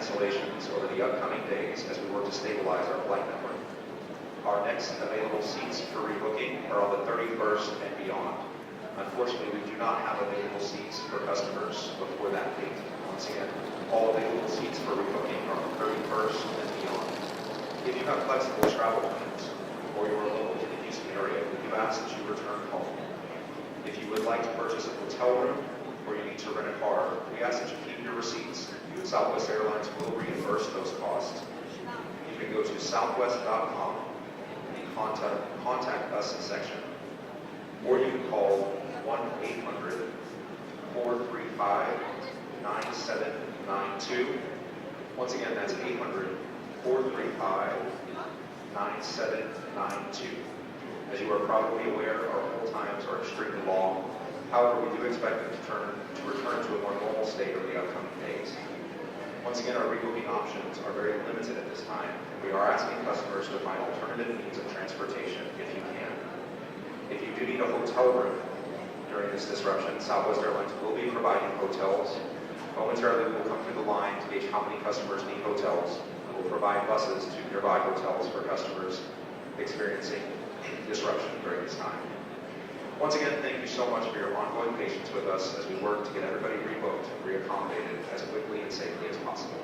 cancellations over the upcoming days as we work to stabilize our flight network. Our next available seats for rebooking are on the 31st and beyond. Unfortunately, we do not have available seats for customers before that date. Once again, all available seats for rebooking are on the 31st and beyond. If you have flexible travel plans or you are local to the Houston area, we do ask that you return home. If you would like to purchase a hotel room or you need to rent a car, we ask that you keep your receipts. You at Southwest Airlines will reimburse those costs. You can go to southwest.com and contact us section, or you can call 1-800-435-9792. Once again, that's 800-435-9792. As you are probably aware, our hold times are extremely long. However, we do expect them to return to a more normal state over the upcoming days. Once again, our rebooking options are very limited at this time, and we are asking customers to find alternative means of transportation if you can. If you do need a hotel room during this disruption, Southwest Airlines will be providing hotels. Momentarily, we will come through the line to gauge how many customers need hotels. We will provide buses to nearby hotels for customers experiencing disruption during this time. Once again, thank you so much for your ongoing patience with us as we work to get everybody rebooked and reaccommodated as quickly and safely as possible.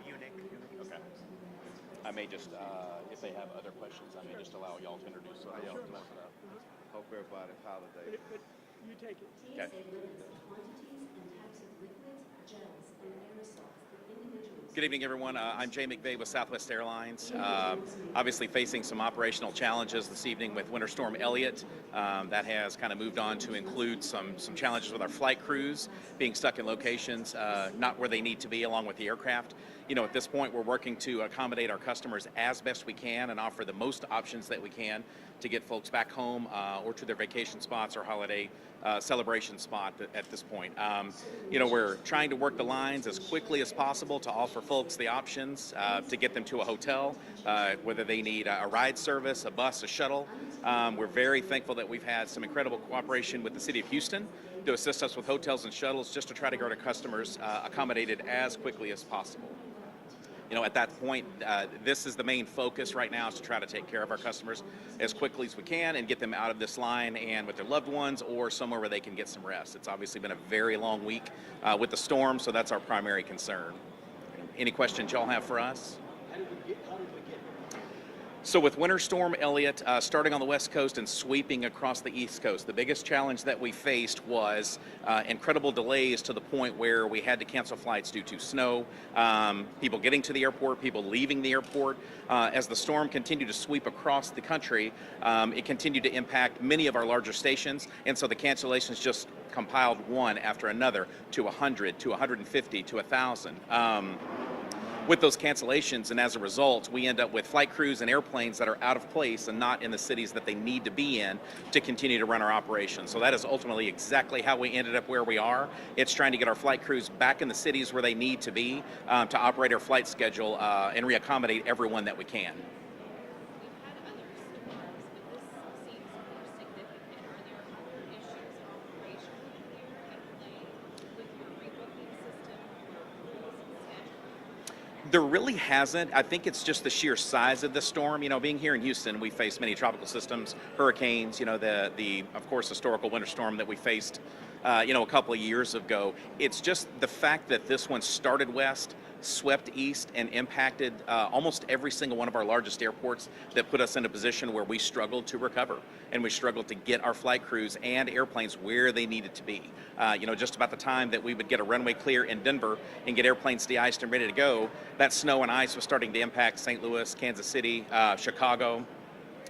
Munich. Okay. I may just, if they have other questions, I may just allow y'all to introduce somebody else. Hope everybody's holiday. But you take it. Okay. Good evening, everyone. I'm Jay McVeigh with Southwest Airlines. Obviously facing some operational challenges this evening with Winter Storm Elliott. That has kind of moved on to include some challenges with our flight crews being stuck in locations not where they need to be along with the aircraft. You know, at this point, we're working to accommodate our customers as best we can and offer the most options that we can to get folks back home or to their vacation spots or holiday celebration spot at this point. You know, we're trying to work the lines as quickly as possible to offer folks the options to get them to a hotel, whether they need a ride service, a bus, a shuttle. We're very thankful that we've had some incredible cooperation with the City of Houston to assist us with hotels and shuttles just to try to get our customers accommodated as quickly as possible. You know, at that point, this is the main focus right now, is to try to take care of our customers as quickly as we can and get them out of this line and with their loved ones or somewhere where they can get some rest. It's obviously been a very long week with the storm, so that's our primary concern. Any questions y'all have for us? How did we get here? So with Winter Storm Elliott starting on the West Coast and sweeping across the East Coast, the biggest challenge that we faced was incredible delays to the point where we had to cancel flights due to snow, people getting to the airport, people leaving the airport. As the storm continued to sweep across the country, it continued to impact many of our larger stations, and so the cancellations just compiled one after another to 100, to 150, to 1,000. With those cancellations, and as a result, we end up with flight crews and airplanes that are out of place and not in the cities that they need to be in to continue to run our operations. So that is ultimately exactly how we ended up where we are. It's trying to get our flight crews back in the cities where they need to be to operate our flight schedule and reaccommodate everyone that we can. There really hasn't. I think it's just the sheer size of the storm. You know, being here in Houston, we face many tropical systems, hurricanes, you know, the of course, historical winter storm that we faced, you know, a couple of years ago. It's just the fact that this one started west, swept east, and impacted almost every single one of our largest airports that put us in a position where we struggled to recover. And we struggled to get our flight crews and airplanes where they needed to be. You know, just about the time that we would get a runway clear in Denver and get airplanes de-iced and ready to go, that snow and ice was starting to impact St. Louis, Kansas City, Chicago,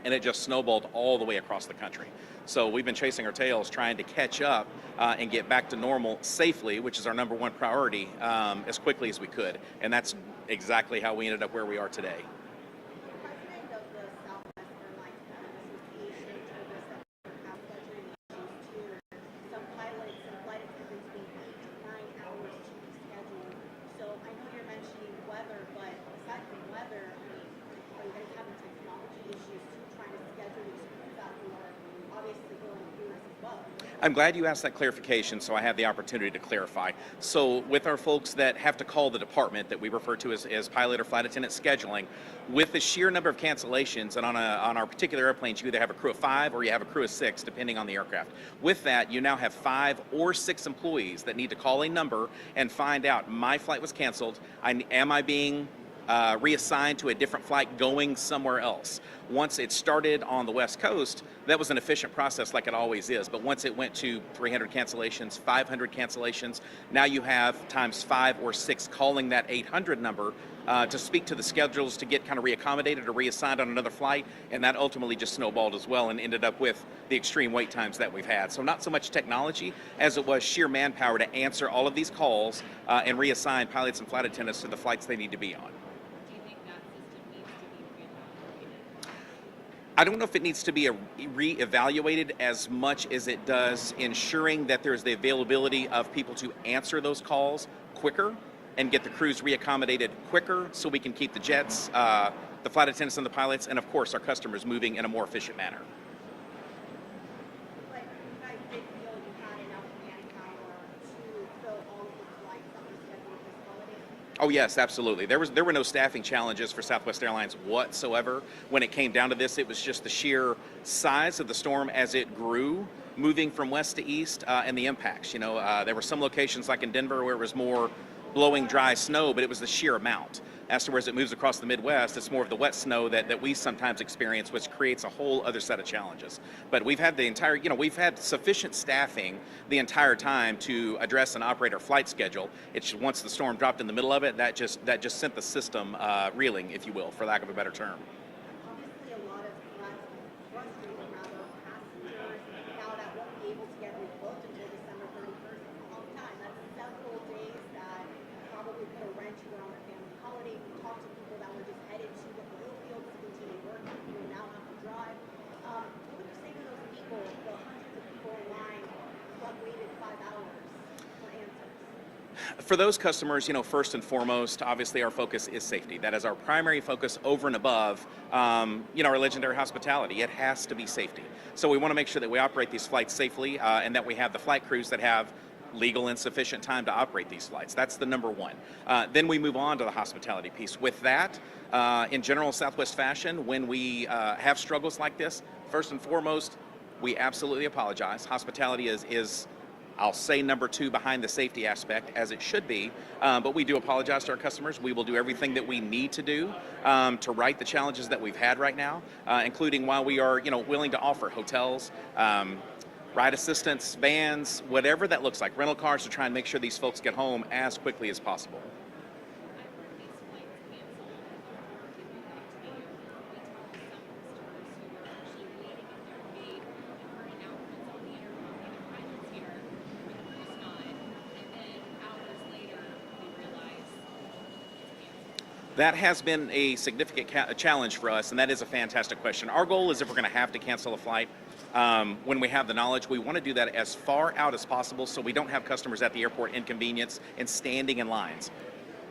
and it just snowballed all the way across the country. So we've been chasing our tails trying to catch up and get back to normal safely, which is our number one priority, as quickly as we could. And that's exactly how we ended up where we are today. President of the Southwest Airlines Association told us that there have scheduling issues too. Some pilots and flight attendants need 8 to 9 hours to reschedule. So I know you're mentioning weather, but aside from weather, I mean, are you guys having technology issues too, trying to schedule these crews out who are obviously going through this as well? I'm glad you asked that clarification, so I have the opportunity to clarify. So with our folks that have to call the department that we refer to as pilot or flight attendant scheduling, with the sheer number of cancellations, and on our particular airplanes, you either have a crew of 5 or you have a crew of 6, depending on the aircraft. With that, you now have 5 or 6 employees that need to call a number and find out, my flight was canceled, am I being reassigned to a different flight going somewhere else. Once it started on the West Coast, that was an efficient process like it always is. But once it went to 300 cancellations, 500 cancellations, now you have times 5 or 6 calling that 800 number to speak to the schedules to get kind of reaccommodated or reassigned on another flight. And that ultimately just snowballed as well and ended up with the extreme wait times that we've had. So not so much technology as it was sheer manpower to answer all of these calls and reassign pilots and flight attendants to the flights they need to be on. I don't know if it needs to be re-evaluated as much as it does ensuring that there's the availability of people to answer those calls quicker and get the crews reaccommodated quicker so we can keep the jets, the flight attendants and the pilots, and of course our customers moving in a more efficient manner. But you guys did feel you had enough manpower to fill all of the flights that were scheduled this holiday? Oh yes, absolutely. There were no staffing challenges for Southwest Airlines whatsoever. When it came down to this, it was just the sheer size of the storm as it grew, moving from west to east, and the impacts. You know, there were some locations like in Denver where it was more blowing dry snow, but it was the sheer amount. As to as it moves across the Midwest, it's more of the wet snow that we sometimes experience, which creates a whole other set of challenges. But we've had we've had sufficient staffing the entire time to address and operate our flight schedule. It's just once the storm dropped in the middle of it, that just sent the system reeling, if you will, for lack of a better term. Obviously, a lot of frustrating rather passengers now that won't be able to get rebooked until December 31st. It's a long time. That's several days that probably put a wrench around their family holiday. We talked to people that were just headed to the oil fields to continue working, who now have to drive. What would you say to those people, the hundreds of people in line who have waited 5 hours for answers? For those customers, first and foremost, obviously our focus is safety. That is our primary focus over and above, our legendary hospitality. It has to be safety. So we want to make sure that we operate these flights safely and that we have the flight crews that have legal and sufficient time to operate these flights. That's the number one. Then we move on to the hospitality piece. With that, in general Southwest fashion, when we have struggles like this, first and foremost, we absolutely apologize. Hospitality is I'll say number two behind the safety aspect, as it should be, but we do apologize to our customers. We will do everything that we need to do to right the challenges that we've had right now, including while we are, willing to offer hotels, ride assistance, vans, whatever that looks like, rental cars to try and make sure these folks get home as quickly as possible. That has been a significant challenge for us, and that is a fantastic question. Our goal is if we're going to have to cancel a flight, when we have the knowledge, we want to do that as far out as possible so we don't have customers at the airport inconvenienced and standing in lines.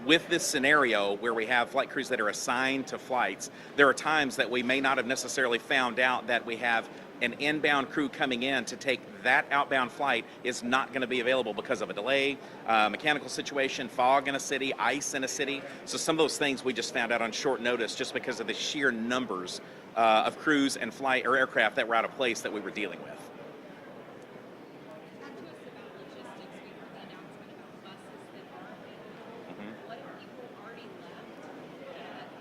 With this scenario where we have flight crews that are assigned to flights, there are times that we may not have necessarily found out that we have an inbound crew coming in to take that outbound flight is not going to be available because of a delay, mechanical situation, fog in a city, ice in a city. So some of those things we just found out on short notice just because of the sheer numbers of crews and flight or aircraft that were out of place that we were dealing with. Talk to us about logistics. We heard the announcement about buses that aren't available. What if people have already left and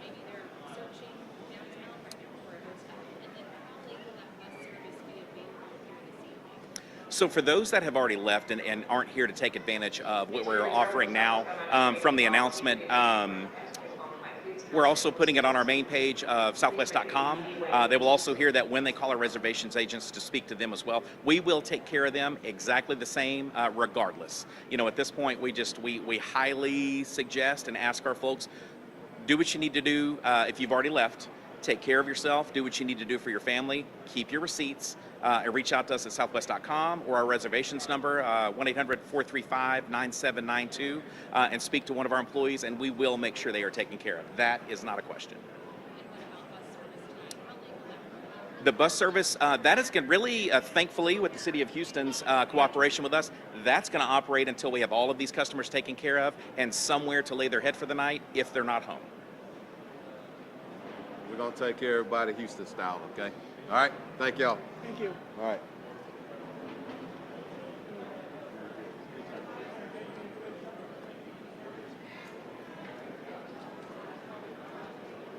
maybe they're searching downtown right now for a hotel? And then how late will that bus service be available here this evening? So for those that have already left and aren't here to take advantage of what we're offering now from the announcement, we're also putting it on our main page of southwest.com. They will also hear that when they call our reservations agents to speak to them as well. We will take care of them exactly the same regardless. At this point, we highly suggest and ask our folks, do what you need to do if you've already left. Take care of yourself, do what you need to do for your family, keep your receipts, and reach out to us at southwest.com or our reservations number, 1-800-435-9792, and speak to one of our employees, and we will make sure they are taken care of. That is not a question. And what about bus service tonight? How late will that run? The bus service, that is going to really, thankfully, with the City of Houston's cooperation with us, that's going to operate until we have all of these customers taken care of and somewhere to lay their head for the night if they're not home. We're going to take care of everybody Houston style, okay? All right? Thank y'all. Thank you. All right.